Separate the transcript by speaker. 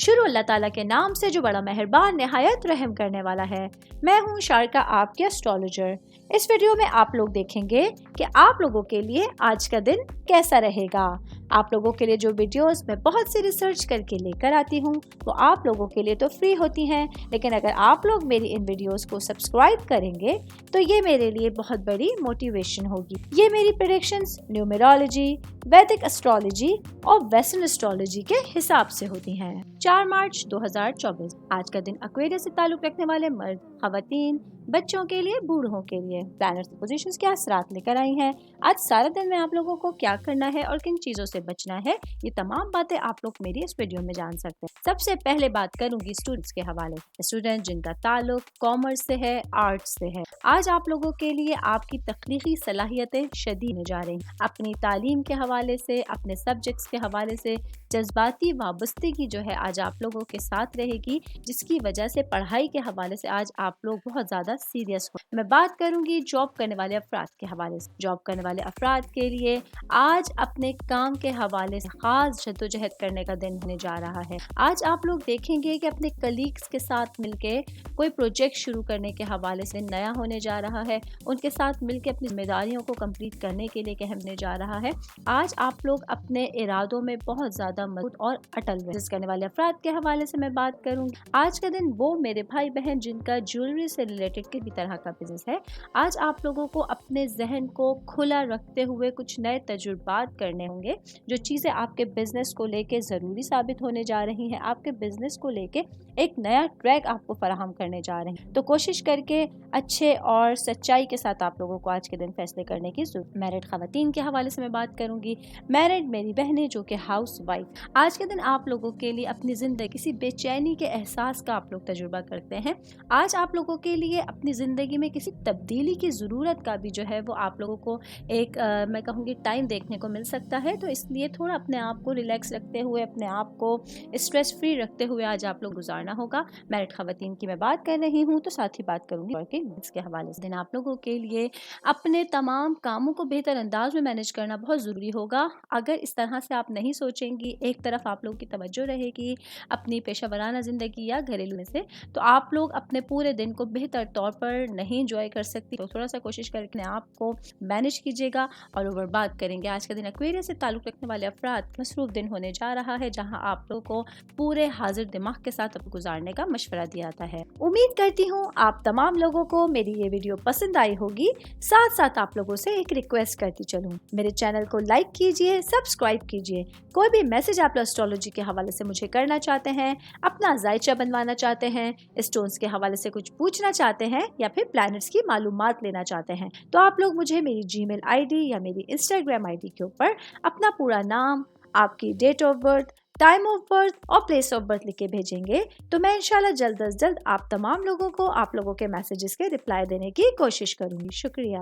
Speaker 1: شروع اللہ تعالیٰ کے نام سے جو بڑا مہربان نہایت رحم کرنے والا ہے۔ میں ہوں شارکا، آپ کے اسٹرالوجر۔ اس ویڈیو میں آپ لوگ دیکھیں گے کہ آپ لوگوں کے لیے آج کا دن کیسا رہے گا۔ آپ لوگوں کے لیے جو ویڈیوز میں بہت سی ریسرچ کر کے لے کر آتی ہوں وہ آپ لوگوں کے لیے تو فری ہوتی ہیں، لیکن اگر آپ لوگ میری ان ویڈیوز کو سبسکرائب کریں گے تو یہ میرے لیے بہت بڑی موٹیویشن ہوگی۔ یہ میری پریڈکشنز نیومرولوجی، ویدک اسٹرالوجی اور ویسٹرن اسٹرالوجی کے حساب سے ہوتی ہیں۔ 4 مارچ 2024 آج کا دن ایکویرس سے تعلق رکھنے والے مرد، خواتین، بچوں کے لیے، بوڑھوں کے لیے پلانٹس کی پوزیشنز کیا اثرات لے کر آئی ہیں۔ آج سارا دن میں آپ لوگوں کو کیا کرنا ہے اور کن چیزوں سے بچنا ہے، یہ تمام باتیں آپ لوگ میری اس ویڈیو میں جان سکتے ہیں۔ سب سے پہلے بات کروں گی اسٹوڈنٹس کے حوالے سے۔ اسٹوڈنٹ جن کا تعلق کامرس سے ہے، آرٹس سے ہے، آج آپ لوگوں کے لیے آپ کی تخلیقی صلاحیتیں شدید ہونے جا رہی ہیں۔ اپنی تعلیم کے حوالے سے، اپنے سبجیکٹس کے حوالے سے جذباتی وابستگی جو ہے آج آپ لوگوں کے ساتھ رہے گی، جس کی وجہ سے پڑھائی کے حوالے سے آج آپ لوگ بہت زیادہ سیریس ہو۔ میں بات کروں گی جاب کرنے والے افراد کے حوالے سے۔ جاب کرنے والے افراد کے لیے آج اپنے کام کے حوالے سے خاص جدوجہد کرنے کا دن ہونے جا رہا ہے۔ آج آپ لوگ دیکھیں گے کہ اپنے کلیگس کے ساتھ مل کے کوئی پروجیکٹ شروع کرنے کے حوالے سے نیا ہونے جا رہا ہے، ان کے ساتھ مل کے اپنی ذمہ داریوں کو کمپلیٹ کرنے کے لیے کہنے جا رہا ہے۔ آج آپ لوگ اپنے ارادوں میں بہت زیادہ مضبوط اور اٹل بزنس کرنے والے افراد کے حوالے سے میں بات کروں گی۔ آج کا دن وہ میرے بھائی بہن جن کا جیولری سے ریلیٹڈ کسی طرح کا بزنس ہے، آج آپ لوگوں کو اپنے ذہن کو کھلا رکھتے ہوئے کچھ نئے تجربات کرنے ہوں گے، جو چیزیں آپ کے بزنس کو لے کے ضروری ثابت ہونے جا رہی ہیں، آپ کے بزنس کو لے کے ایک نیا ٹریک آپ کو فراہم کرنے جا رہے ہیں۔ تو کوشش کر کے اچھے اور سچائی کے ساتھ آپ لوگوں کو آج کے دن فیصلے کرنے کی ضرورت۔ میرڈ خواتین کے حوالے سے میں بات کروں گی۔ میرڈ میری بہنیں جو کہ ہاؤس وائف، آج کے دن آپ لوگوں کے لیے اپنی زندگی کسی بے چینی کے احساس کا آپ لوگ تجربہ کرتے ہیں۔ آج آپ لوگوں کے لیے اپنی زندگی میں کسی تبدیلی کی ضرورت کا بھی جو ہے وہ آپ لوگوں کو ایک میں کہوں گی ٹائم دیکھنے کو مل سکتا ہے۔ تو اس لیے تھوڑا اپنے آپ کو ریلیکس رکھتے ہوئے، اپنے آپ کو اسٹریس فری رکھتے ہوئے آج آپ لوگ گزارنا ہوگا۔ میرڈ خواتین کی میں بات کر رہی ہوں تو ساتھ ہی بات کروں گی ورکنگ وومنس کے حوالے سے۔ دن آپ لوگوں کے لیے اپنے تمام کاموں کو بہتر انداز میں مینیج کرنا بہت ضروری ہوگا۔ اگر اس طرح سے آپ نہیں سوچیں گی، ایک طرف آپ لوگوں کی توجہ رہے گی اپنی پیشہ ورانہ زندگی یا گھریلو میں سے، تو آپ لوگ اپنے پورے دن کو بہتر طور پر نہیں انجوائے کر سکتی۔ تو تھوڑا سا کوشش کر کے آپ کو مینیج کیجیے گا۔ اور اوور بات کریں گے آج کا دن ایکویرس سے تعلق رکھنے والے افراد مصروف دن ہونے جا رہا ہے، جہاں آپ لوگوں کو پورے حاضر دماغ کے ساتھ گزارنے کا مشورہ دیا جاتا ہے۔ امید کرتی ہوں آپ تمام لوگوں کو میری یہ ویڈیو پسند آئی ہوگی۔ ساتھ ساتھ آپ لوگوں سے ایک ریکویسٹ کرتی چلوں، میرے چینل کو لائک کیجیے، سبسکرائب کیجیے۔ کوئی بھی میسج آپ اسٹرالوجی کے حوالے سے مجھے کرنا چاہتے ہیں، اپنا ذائچہ بنوانا چاہتے ہیں، اسٹونز کے حوالے سے کچھ پوچھنا چاہتے ہیں یا پھر پلانٹس کی معلومات لینا چاہتے ہیں، تو آپ لوگ مجھے میری جی میل آئی ڈی یا میری انسٹاگرام آئی ڈی کے اوپر اپنا پورا نام، آپ کی date of birth, time of birth اور پلیس آف برتھ لکھ کے بھیجیں گے تو میں انشاءاللہ جلد از جلد آپ تمام لوگوں کو آپ لوگوں کے میسیجز کے رپلائی دینے کی کوشش کروں گی۔ شکریہ۔